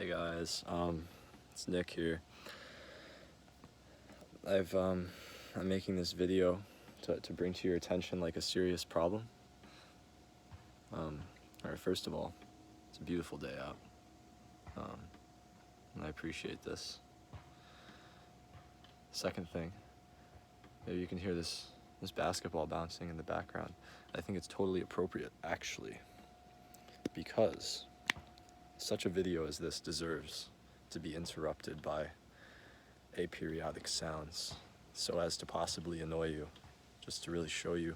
Hey guys, it's Nick here. I'm making this video to bring to your attention like a serious problem. Alright, first of all, it's a beautiful day out, and I appreciate this. Second thing, maybe you can hear this basketball bouncing in the background. I think it's totally appropriate, actually, because such a video as this deserves to be interrupted by aperiodic sounds so as to possibly annoy you, just to really show you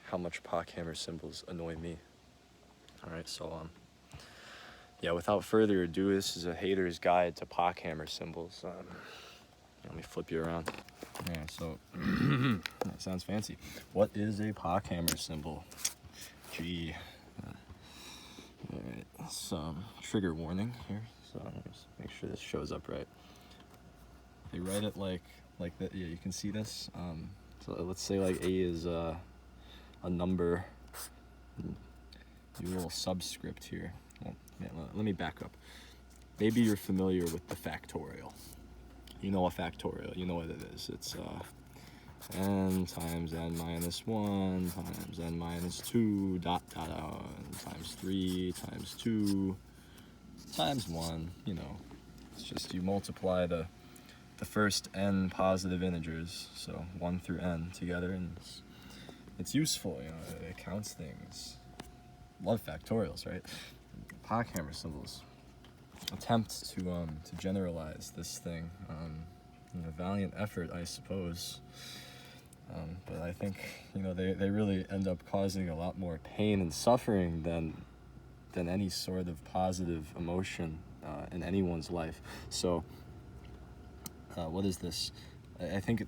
how much Pochhammer symbols annoy me. Alright, so yeah, without further ado, this is a hater's guide to Pochhammer symbols. Let me flip you around. Yeah, so that sounds fancy. What is a Pochhammer symbol? Gee. Alright, some trigger warning here, so just make sure this shows up right. They write it like that. Yeah, you can see this. So let's say like A is a number. Do a little subscript here. Well, yeah, let me back up. Maybe you're familiar with the factorial. You know a factorial. You know what it is. It's n times n minus 1 times n minus 2 dot times 3 times 2 times 1. You know, it's just you multiply the first n positive integers, so 1 through n together, and it's useful. You know, it counts things. Love factorials, right? Pochhammer symbols attempt to generalize this thing. A valiant effort, I suppose. But I think, you know, they really end up causing a lot more pain and suffering than any sort of positive emotion in anyone's life. So, what is this? I think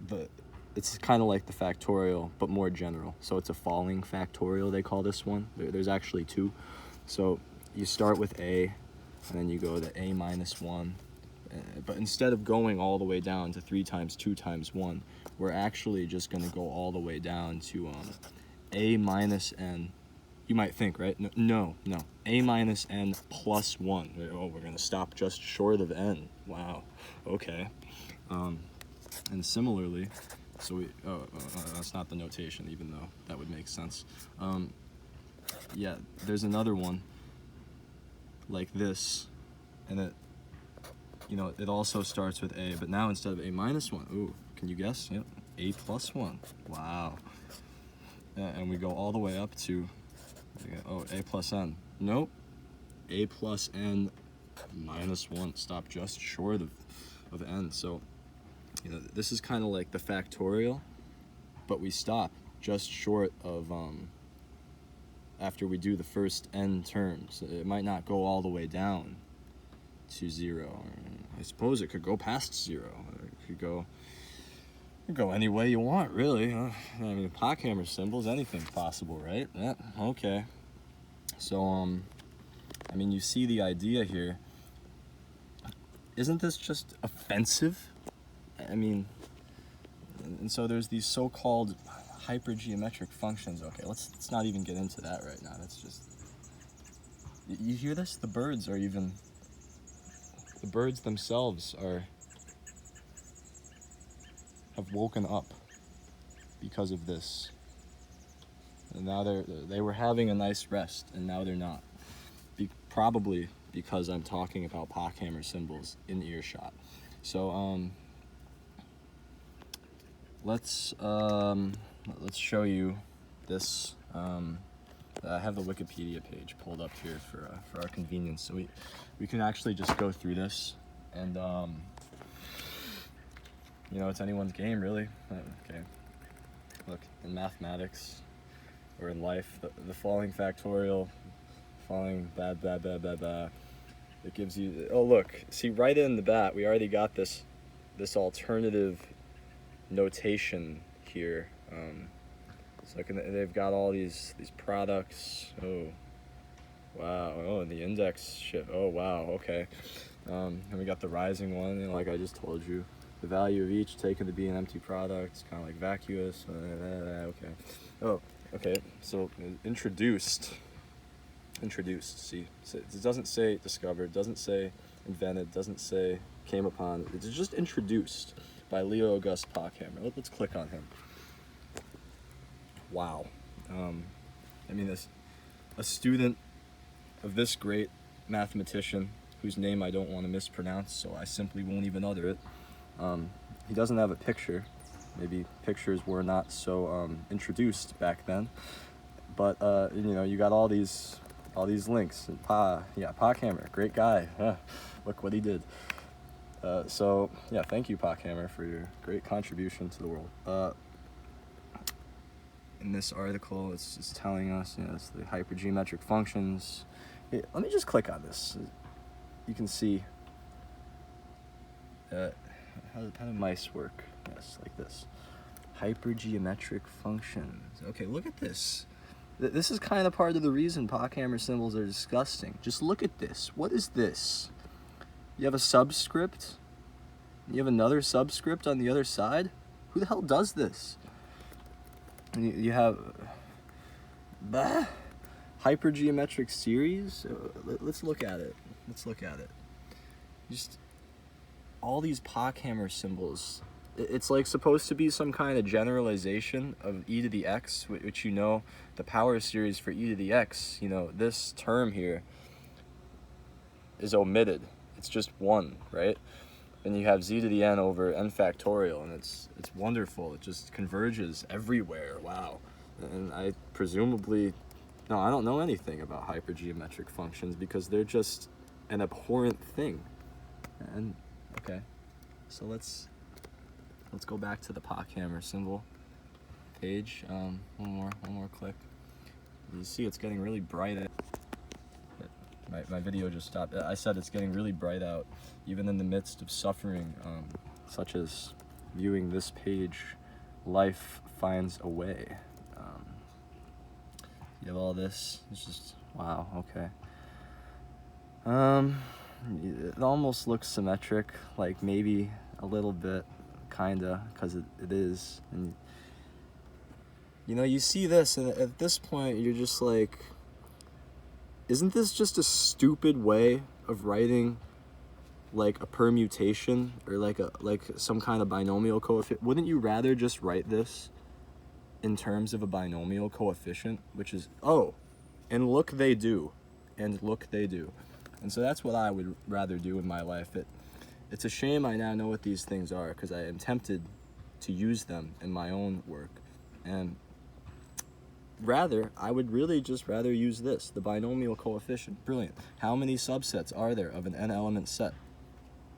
it's kind of like the factorial, but more general. So it's a falling factorial, they call this one. There's actually two. So you start with A, and then you go to A minus 1. But instead of going all the way down to 3 times 2 times 1, we're actually just going to go all the way down to A minus n. You might think, right? No. A minus n plus 1. Oh, we're going to stop just short of n. Wow. Okay. And similarly, so that's not the notation, even though that would make sense. Yeah, there's another one like this, and it also starts with A, but now instead of A minus 1, ooh, can you guess? Yep, A plus 1. Wow. And we go all the way up to, A plus n. Nope. A plus n minus 1. Stop just short of n. So, this is kind of like the factorial, but we stop just short of, after we do the first n terms. It might not go all the way down to 0. I suppose it could go past 0. It could go any way you want, really. I mean, Pochhammer symbols, anything's possible, right? Yeah, okay. So, I mean, you see the idea here. Isn't this just offensive? I mean, and so there's these so-called hypergeometric functions. Okay, let's not even get into that right now. That's just, you hear this? The birds themselves have woken up because of this. And now they were having a nice rest, and now they're not. Probably because I'm talking about Pochhammer symbols in earshot. So let's show you this. I have the Wikipedia page pulled up here for our convenience, so we can actually just go through this, and it's anyone's game, really. Okay, look, in mathematics or in life, the falling factorial, falling blah blah blah blah blah, it gives you, oh look, see right in the bat we already got this alternative notation here. So they've got all these products. Oh, wow. Oh, and the index shift. Oh, wow. Okay. And we got the rising one, like I just told you. The value of each taken to be an empty product. It's kind of like vacuous. Okay. Oh, okay. So introduced Introduced, see, so it doesn't say discovered, doesn't say invented, doesn't say came upon. It's just introduced by Leo August Pochhammer. Let's click on him. Wow. I mean, a student of this great mathematician, whose name I don't want to mispronounce, so I simply won't even utter it. He doesn't have a picture. Maybe pictures were not so introduced back then. But you know, you got all these links. Pochhammer, great guy. Look what he did. So yeah, thank you, Pochhammer, for your great contribution to the world. In this article, it's just telling us, you know, it's the hypergeometric functions. Hey, let me just click on this. You can see how do mice work? Yes, like this. Hypergeometric functions. Okay, look at this. This is kind of part of the reason Pochhammer symbols are disgusting. Just look at this. What is this? You have a subscript. You have another subscript on the other side. Who the hell does this? You have hypergeometric series. Let's look at it. Just all these Pochhammer symbols. It's like supposed to be some kind of generalization of e to the x, which, you know, the power series for e to the x, you know, this term here is omitted. It's just 1, right? And you have z to the n over n factorial, and it's wonderful. It just converges everywhere. Wow. And I don't know anything about hypergeometric functions because they're just an abhorrent thing. And okay, so let's go back to the Pochhammer symbol page. One more click. You see it's getting really bright. My video just stopped. I said it's getting really bright out, even in the midst of suffering, such as viewing this page. Life finds a way. You have all this. It's just wow. Okay. It almost looks symmetric, like maybe a little bit, kinda, because it is. And you know, you see this, and at this point, you're just like, isn't this just a stupid way of writing like a permutation or like some kind of binomial coefficient? Wouldn't you rather just write this in terms of a binomial coefficient, which is, oh, and look they do, and so that's what I would rather do in my life. It's a shame I now know what these things are, because I am tempted to use them in my own work, and I would really just rather use this, the binomial coefficient. Brilliant. How many subsets are there of an n-element set?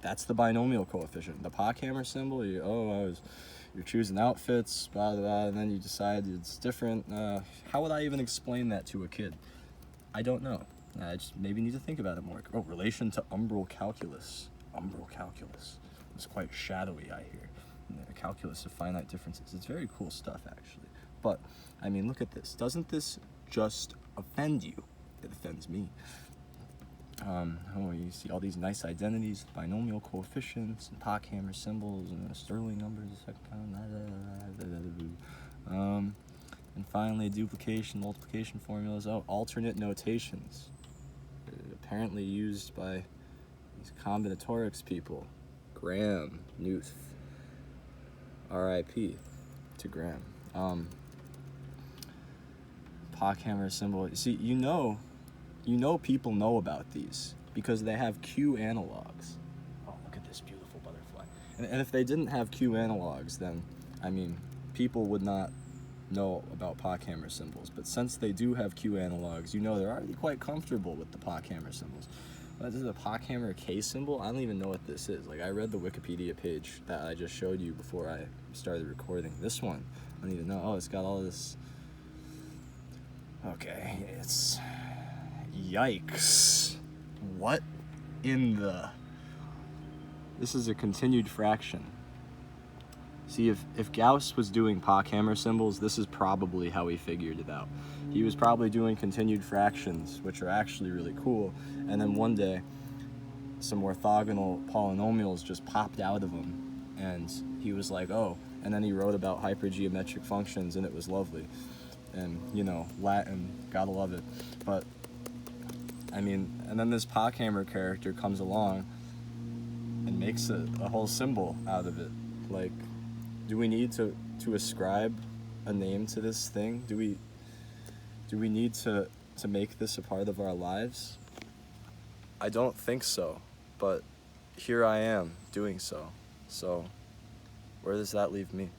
That's the binomial coefficient. The Pochhammer symbol, you're choosing outfits, blah, blah, blah, and then you decide it's different. How would I even explain that to a kid? I don't know. I just maybe need to think about it more. Oh, relation to umbral calculus. It's quite shadowy, I hear. The calculus of finite differences. It's very cool stuff, actually. But, I mean, look at this. Doesn't this just offend you? It offends me. You see all these nice identities, binomial coefficients, and Pochhammer symbols, and Stirling numbers, and finally, duplication, multiplication formulas. Oh, alternate notations. Apparently used by these combinatorics people. Graham, Newth. R.I.P. to Graham. Pochhammer symbol. You see, you know people know about these because they have Q analogs. Oh, look at this beautiful butterfly. And if they didn't have Q analogs, then, I mean, people would not know about Pochhammer symbols. But since they do have Q analogs, you know they're already quite comfortable with the Pochhammer symbols. This is a Pochhammer K symbol. I don't even know what this is. Like, I read the Wikipedia page that I just showed you before I started recording. This one, I don't even know. Oh, it's got all this. Okay, it's... Yikes. What in the... This is a continued fraction. See, if Gauss was doing Pochhammer symbols, this is probably how he figured it out. He was probably doing continued fractions, which are actually really cool, and then one day, some orthogonal polynomials just popped out of him, and he was like, oh, and then he wrote about hypergeometric functions, and it was lovely. And, you know, Latin, gotta love it. But I mean, and then this Pochhammer character comes along and makes a whole symbol out of it. Like, do we need to ascribe a name to this thing? Do we need to make this a part of our lives? I don't think so, but here I am doing so. So, where does that leave me?